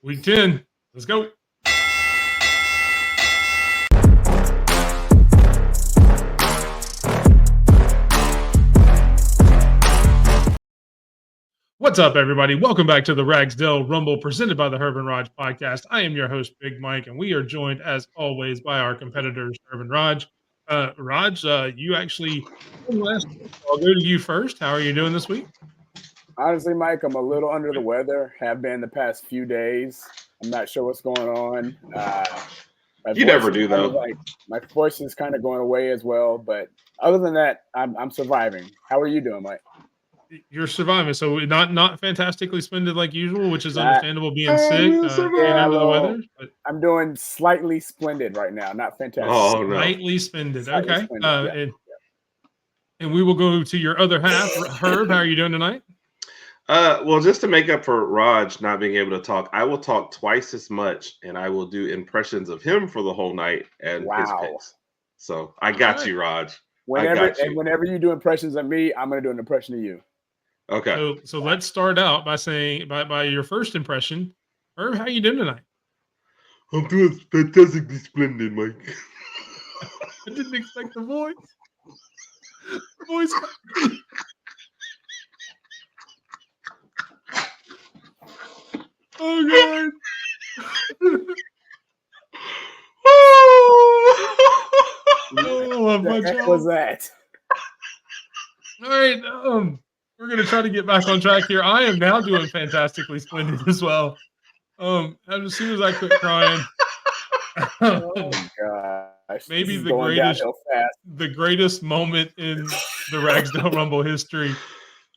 Week 10. Let's go. What's up, everybody? Welcome back to the Ragsdale Rumble presented by the Herb and Rodg podcast. I am your host, Big Mike, and we are joined, as always, by our competitors, Herb and Rodg. Rodg, you actually won last week. I'll go to you first. How are you doing this week? Honestly, Mike, I'm a little under the weather. Have been the past few days. I'm not sure what's going on. You never do, though. My voice is kind of going away as well. But other than that, I'm surviving. How are you doing, Mike? You're surviving, so not fantastically splendid like usual, which is understandable being sick, being under the weather. But I'm doing slightly splendid right now, not fantastic. Oh, no. Slightly splendid. Slightly Okay. splendid, And we will go to your other half. Herb, how are you doing tonight? Well, just to make up for Rodg not being able to talk, I will talk twice as much, and I will do impressions of him for the whole night and his picks. So I got you, Rodg. Whenever you do impressions of me, I'm going to do an impression of you. Okay. So let's start out by saying by your first impression. Herb, how are you doing tonight? I'm doing fantastically splendid, Mike. I didn't expect the voice. Voice. Oh God. What the heck was that? All right. We're gonna try to get back on track here. I am now doing fantastically splendid as well. As soon as I quit crying. Oh gosh. Maybe the greatest moment in the Ragsdale Rumble history.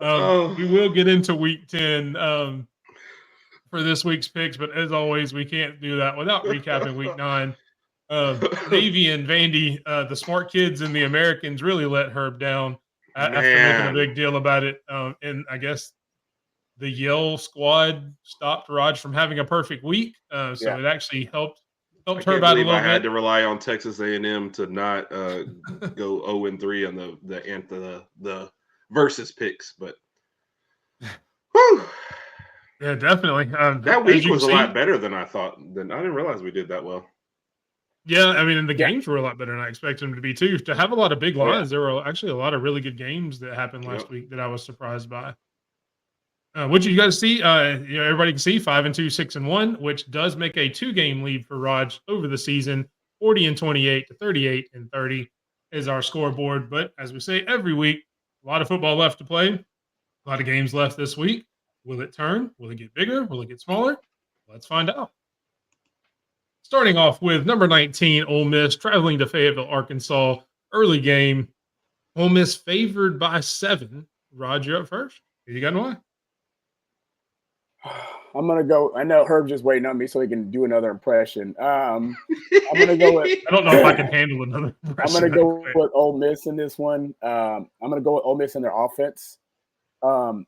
We will get into week 10 for this week's picks, but as always, we can't do that without recapping week 9. Navy and Vandy, the smart kids and the Americans really let Herb down after making a big deal about it. And I guess the Yale squad stopped Rodg from having a perfect week. So it actually helped Herb out a little bit. I had to rely on Texas A&M to not go 0-3 on the versus picks, but whew. Yeah, definitely. That week was a lot better than I thought. I didn't realize we did that well. Yeah, I mean, and the games were a lot better than I expected them to be too. To have a lot of big lines, there were actually a lot of really good games that happened last week that I was surprised by. What did you guys see? Everybody can see 5-2, 6-1, which does make a 2-game lead for Rodg over the season. 40-28 to 38-30 is our scoreboard. But as we say every week, a lot of football left to play. A lot of games left this week. Will it turn? Will it get bigger? Will it get smaller? Let's find out. Starting off with number 19, Ole Miss, traveling to Fayetteville, Arkansas. Early game. Ole Miss favored by 7. Rodg, you're up first. Who you got and why? I'm going to go. I know Herb just waiting on me so he can do another impression. I'm going to go with. I don't know if I can handle another impression. I'm going to go with Ole Miss in this one. I'm going to go with Ole Miss in their offense.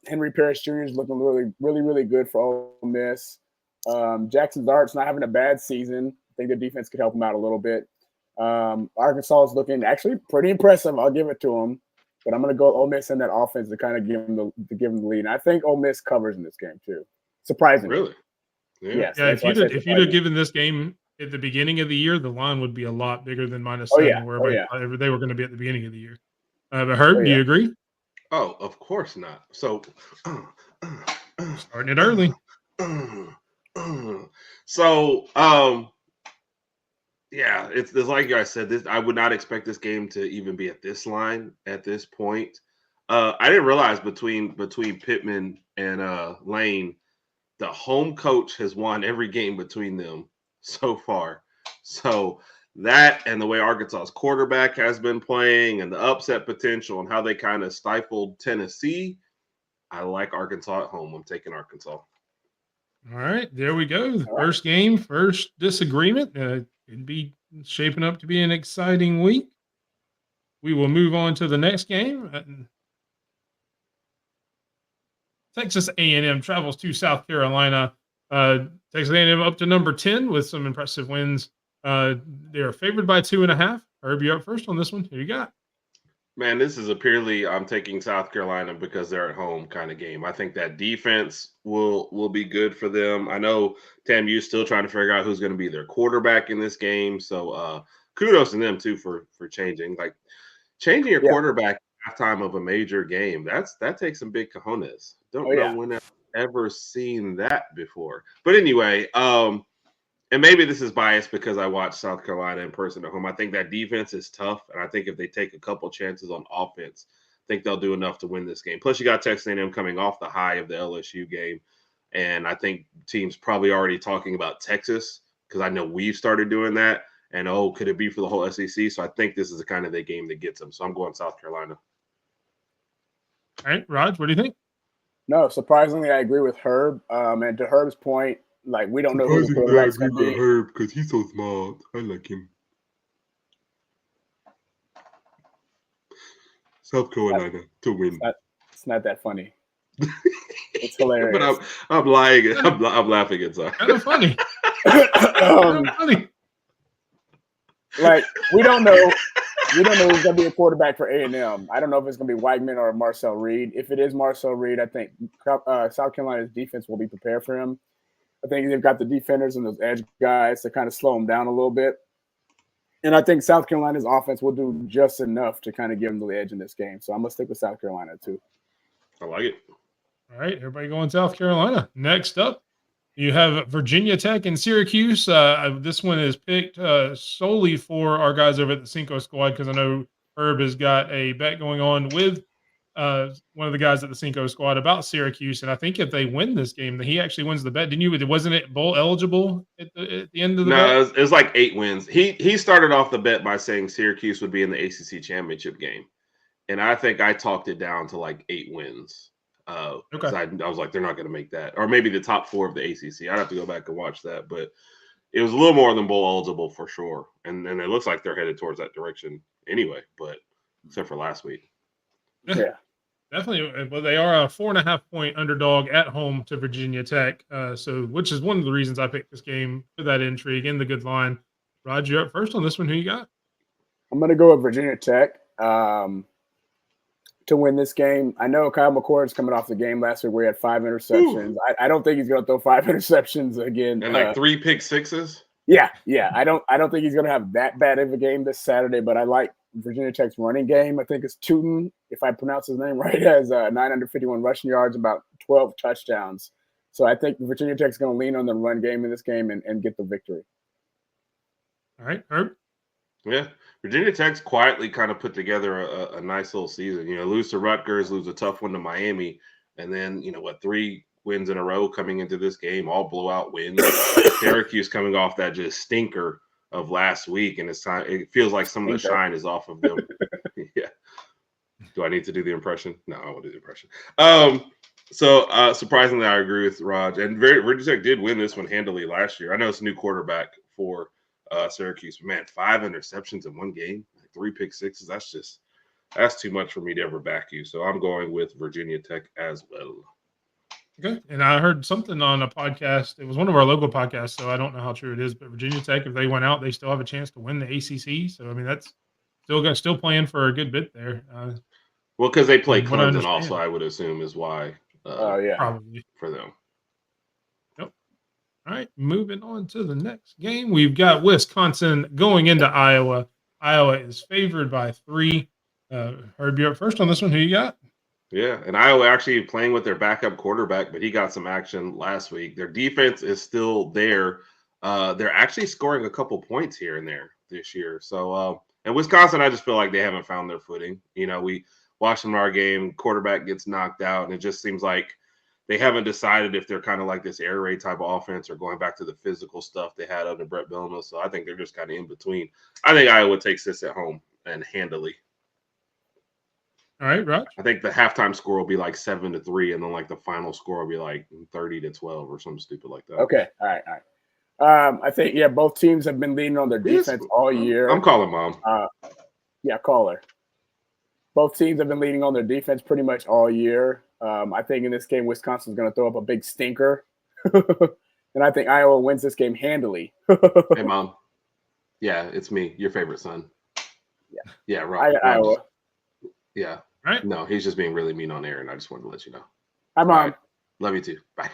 Henry Parrish Jr. is looking really good for Ole Miss. Jackson Dart's not having a bad season. I think the defense could help him out a little bit. Arkansas is looking actually pretty impressive. I'll give it to him. But I'm going to go Ole Miss in that offense to kind of give him the lead. And I think Ole Miss covers in this game too. Surprisingly. Really? Yeah. Yes. Yeah, if you'd have given this game at the beginning of the year, the line would be a lot bigger than -7, wherever they were going to be at the beginning of the year. But Herb, do you agree? Oh, of course not. So starting it early. So it's like you guys said. I would not expect this game to even be at this line at this point. I didn't realize between Pittman and Lane, the home coach has won every game between them so far. So that and the way Arkansas's quarterback has been playing and the upset potential and how they kind of stifled Tennessee, I like Arkansas at home. I'm taking Arkansas. All right, there we go. The first game, first disagreement. It'd be shaping up to be an exciting week. We will move on to the next game. Texas A&M travels to South Carolina. Texas A&M up to number 10 with some impressive wins. They are favored by 2.5. Herb, you up first on this one. Who you got? Man, this is a purely I'm taking South Carolina because they're at home kind of game. I think that defense will be good for them. I know TAMU's still trying to figure out who's going to be their quarterback in this game. So kudos to them too for changing. Like changing your Yeah. quarterback at halftime of a major game. That takes some big cojones. Don't Oh, know yeah. when I've ever seen that before. But anyway, and maybe this is biased because I watched South Carolina in person at home. I think that defense is tough, and I think if they take a couple chances on offense, I think they'll do enough to win this game. Plus, you got Texas A&M coming off the high of the LSU game, and I think teams probably already talking about Texas because I know we've started doing that. And could it be for the whole SEC? So I think this is the kind of the game that gets them. So I'm going South Carolina. All right, Rodg, what do you think? No, surprisingly, I agree with Herb. And to Herb's point, like we don't know who the quarterback's going to be. Herb because he's so smart. I like him. South Carolina to win. It's not that funny. It's hilarious. But I'm lying. I'm laughing inside. Kind of funny. Kind of funny. Like we don't know who's going to be a quarterback for A&M. I don't know if it's going to be Weigman or Marcel Reed. If it is Marcel Reed, I think South Carolina's defense will be prepared for him. I think they've got the defenders and those edge guys to kind of slow him down a little bit. And I think South Carolina's offense will do just enough to kind of give them the edge in this game. So I'm going to stick with South Carolina too. I like it. All right, everybody going South Carolina. Next up, you have Virginia Tech and Syracuse. This one is picked solely for our guys over at the Cinco Squad because I know Herb has got a bet going on with one of the guys at the Cinco Squad about Syracuse. And I think if they win this game, then he actually wins the bet. Didn't you? Wasn't it bowl eligible at the end of the bet? No, it was like 8 wins. He started off the bet by saying Syracuse would be in the ACC championship game. And I think I talked it down to like 8 wins. Okay. I was like, they're not going to make that. Or maybe the top 4 of the ACC. I'd have to go back and watch that. But it was a little more than bowl eligible for sure. And it looks like they're headed towards that direction anyway, but except for last week. Yeah. Definitely. Well, they are a 4.5-point underdog at home to Virginia Tech. Which is one of the reasons I picked this game for that intrigue and the good line. Rodg, you're up first on this one. Who you got? I'm going to go with Virginia Tech to win this game. I know Kyle McCord's coming off the game last week where he had 5 interceptions. I don't think he's going to throw 5 interceptions again. And like 3 pick sixes? Yeah. I don't think he's going to have that bad of a game this Saturday, but I like Virginia Tech's running game. I think it's Tootin, if I pronounce his name right, has 951 rushing yards, about 12 touchdowns. So I think Virginia Tech's going to lean on the run game in this game and get the victory. All right, Herb? Yeah, Virginia Tech's quietly kind of put together a nice little season. Lose to Rutgers, lose a tough one to Miami, and then 3 wins in a row coming into this game, all blowout wins. Syracuse coming off that just stinker of last week, and it feels like some of the shine is off of them. Yeah. Do I need to do the impression? No, I won't do the impression. So surprisingly, I agree with Rodg, and Virginia Tech did win this one handily last year. I know it's a new quarterback for Syracuse, but man, 5 interceptions in one game, 3 pick sixes. That's too much for me to ever back you. So I'm going with Virginia Tech as well. Okay. And I heard something on a podcast. It was one of our local podcasts, so I don't know how true it is, but Virginia Tech, if they went out, they still have a chance to win the ACC. So, I mean, that's still playing for a good bit there. Well, because they play Clemson also, I would assume is why. Yeah. Probably. For them. All right, moving on to the next game. We've got Wisconsin going into Iowa. Iowa is favored by 3. Herb, you're up first on this one. Who you got? Yeah, and Iowa actually playing with their backup quarterback, but he got some action last week. Their defense is still there. They're actually scoring a couple points here and there this year. So, and Wisconsin, I just feel like they haven't found their footing. We watched them in our game. Quarterback gets knocked out, and it just seems like they haven't decided if they're kind of like this air raid type of offense or going back to the physical stuff they had under Brett Bielema. So I think they're just kind of in between. I think Iowa takes this at home and handily. All right, Rodg. I think the halftime score will be like 7-3, and then like the final score will be like 30-12 or something stupid like that. Okay. All right. I think both teams have been leaning on their defense all year. I'm calling Mom. Call her. Both teams have been leaning on their defense pretty much all year. I think in this game, Wisconsin's going to throw up a big stinker. And I think Iowa wins this game handily. Hey, Mom. Yeah, it's me, your favorite son. Yeah. Yeah, right. Iowa. Yeah. Right. No, he's just being really mean on air, and I just wanted to let you know. Hi, Mom. Right. Love you too. Bye.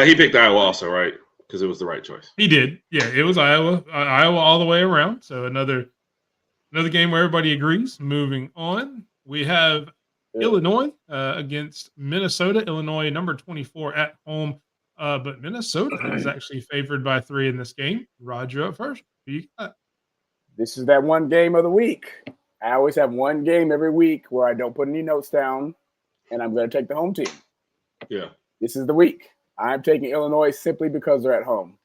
He picked Iowa also, right? Because it was the right choice. He did. Yeah, it was Iowa. Iowa all the way around. So another game where everybody agrees. Moving on, we have Illinois against Minnesota. Illinois, number 24 at home. But Minnesota is actually favored by 3 in this game. Roger up first. Who you got? This is that one game of the week. I always have one game every week where I don't put any notes down, and I'm going to take the home team. Yeah. This is the week. I'm taking Illinois simply because they're at home.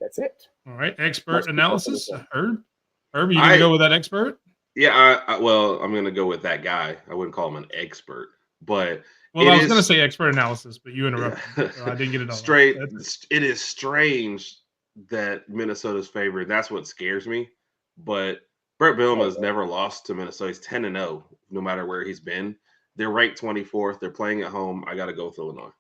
That's it. All right. Expert analysis. Herb, you going to go with that expert? Yeah. Well, I'm going to go with that guy. I wouldn't call him an expert, but I was going to say expert analysis, but you interrupted me, so I didn't get it all straight. Right. It is strange that Minnesota's favored. That's what scares me. But Brett Bielema has never lost to Minnesota. He's 10-0, no matter where he's been. They're ranked 24th. They're playing at home. I got to go with Illinois.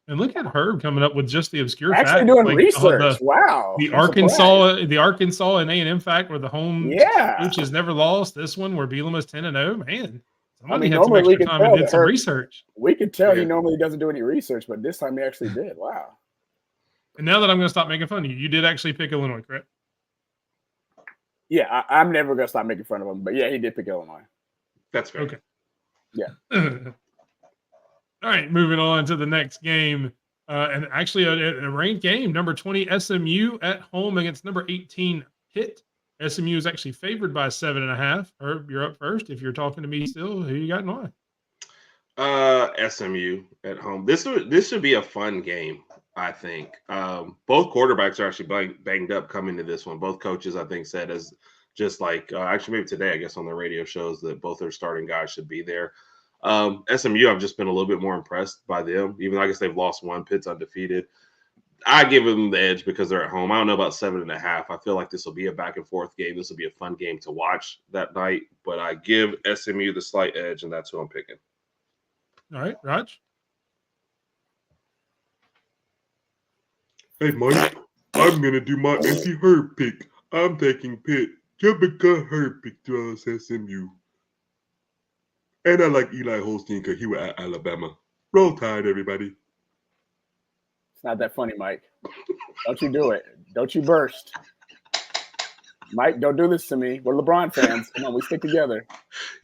And look at Herb coming up with just the obscure actually fact. Doing research. Wow. The Arkansas and A&M fact where the home coach has never lost. This one where Bielema's 10-0. Man, somebody had some extra time and did some research. We could tell he normally doesn't do any research, but this time he actually did. Wow. And now that I'm going to stop making fun of you, you did actually pick Illinois, correct? Yeah, I'm never going to stop making fun of him. But yeah, he did pick Illinois. That's fair. Okay. Yeah. All right, moving on to the next game. And actually a ranked game, number 20 SMU at home against number 18 Pitt. SMU is actually favored by 7.5. Herb, you're up first. If you're talking to me still, who you got and why? SMU at home. This should be a fun game, I think. Both quarterbacks are actually banged up coming to this one. Both coaches, I think, said as just like actually maybe today, I guess on the radio shows that both their starting guys should be there. SMU, I've just been a little bit more impressed by them, even though I guess they've lost one. Pitt's undefeated. I give them the edge because they're at home. I don't know about 7.5. I feel like this will be a back and forth game. This will be a fun game to watch that night, but I give SMU the slight edge, and that's who I'm picking. All right, Rodg. Hey, Mike, I'm going to do my anti-Herb pick. I'm taking Pitt just because Herb picked SMU. And I like Eli Holstein because he was at Alabama. Roll Tide, everybody. It's not that funny, Mike. Don't you do it. Don't you burst. Mike, don't do this to me. We're LeBron fans. Come on, we stick together.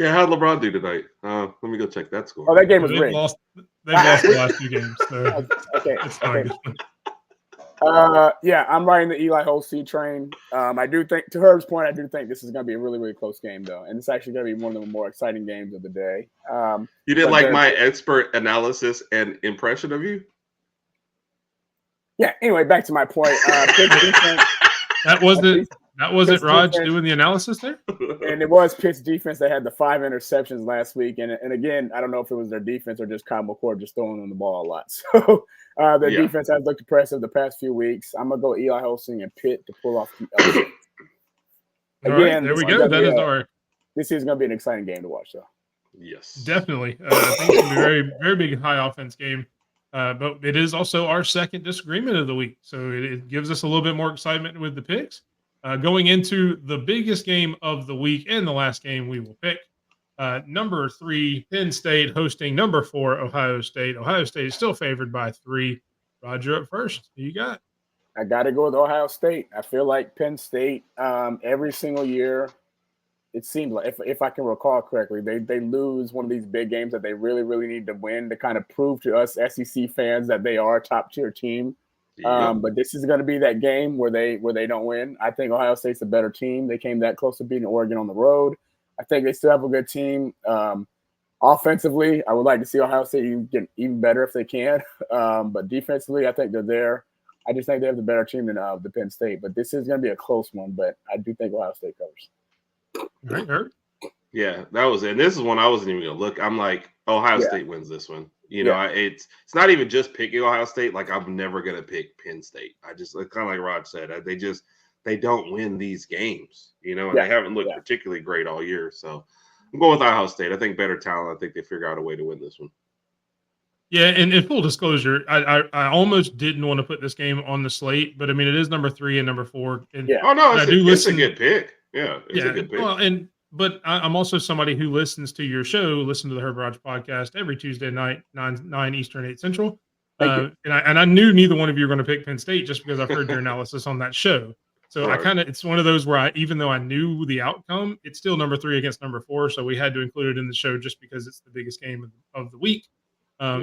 Yeah, how'd LeBron do tonight? Let me go check that score. Oh, that game was They've rigged. lost the last 2 games. So Okay. it's fine. Yeah, I'm riding the Eli Holstein train. I do think, to Herb's point, I do think this is going to be a really, really close game, though. And it's actually going to be one of the more exciting games of the day. You didn't like my expert analysis and impression of you? Yeah, anyway, back to my point. That wasn't Rodg doing the analysis there? And it was Pitt's defense that had the 5 interceptions last week. And again, I don't know if it was their defense or just Kyle McCord just throwing them the ball a lot. So their defense has looked impressive the past few weeks. I'm going to go Eli Holstein and Pitt to pull off the upset. Again, there we go. That is this is going to be an exciting game to watch, though. Yes. Definitely. I think it's going to be a very, very big high offense game. But it is also our second disagreement of the week. So it gives us a little bit more excitement with the picks. Going into the biggest game of the week and the last game we will pick. Number 3, Penn State hosting number 4, Ohio State. Ohio State is still favored by 3. Roger up first. Who you got? I got to go with Ohio State. I feel like Penn State, every single year, it seems like, if I can recall correctly, they lose one of these big games that they really, really need to win to kind of prove to us SEC fans that they are a top-tier team. But this is going to be that game where they don't win. I think Ohio State's a better team. They came that close to beating Oregon on the road. I think they still have a good team. Offensively, I would like to see Ohio State get even better if they can. But defensively, I think they're there. I just think they have the better team than the Penn State. But this is going to be a close one. But I do think Ohio State covers. All right, Herb. Yeah, that was it. And this is one I wasn't even going to look. I'm like, Ohio State wins this one. You know, it's not even just picking Ohio State. Like, I'm never going to pick Penn State. I just, kind of like Rod said, they don't win these games, you know, and they haven't looked particularly great all year. So I'm going with Ohio State. I think better talent. I think they figure out a way to win this one. Yeah, and in full disclosure, I almost didn't want to put this game on the slate, but I mean, it is number 3 and number 4. And Oh, no, it's a good pick. Yeah, it's a good pick. Well, but I'm also somebody who listens to your show, listen to the Herb Rodg podcast every Tuesday night, 9 Eastern, 8 Central. And I knew neither one of you were going to pick Penn State just because I've heard your analysis on that show. So Right. it's one of those where even though I knew the outcome, it's still number 3 against number 4. So we had to include it in the show just because it's the biggest game of the week.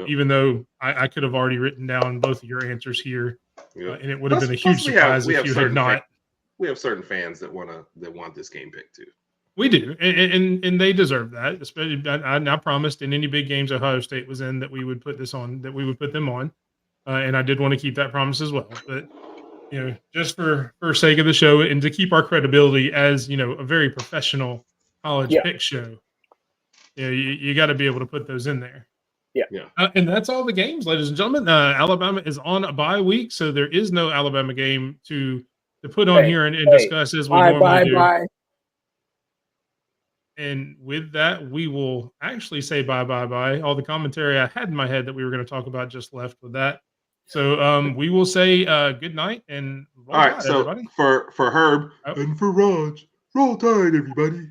Even though I could have already written down both of your answers here, and it would have been a huge surprise if you had not. We have certain fans that want this game picked too. We do, and they deserve that. Especially, I promised in any big games Ohio State was in that we would put them on, and I did want to keep that promise as well. But just for sake of the show and to keep our credibility as a very professional college pick show, you got to be able to put those in there. Yeah. And that's all the games, ladies and gentlemen. Alabama is on a bye week, so there is no Alabama game to put on here and discuss as we normally do. Bye. And with that, we will actually say bye. All the commentary I had in my head that we were going to talk about just left with that. So we will say good night and all right. So everybody. for Herb and for Rodg, roll tide, everybody.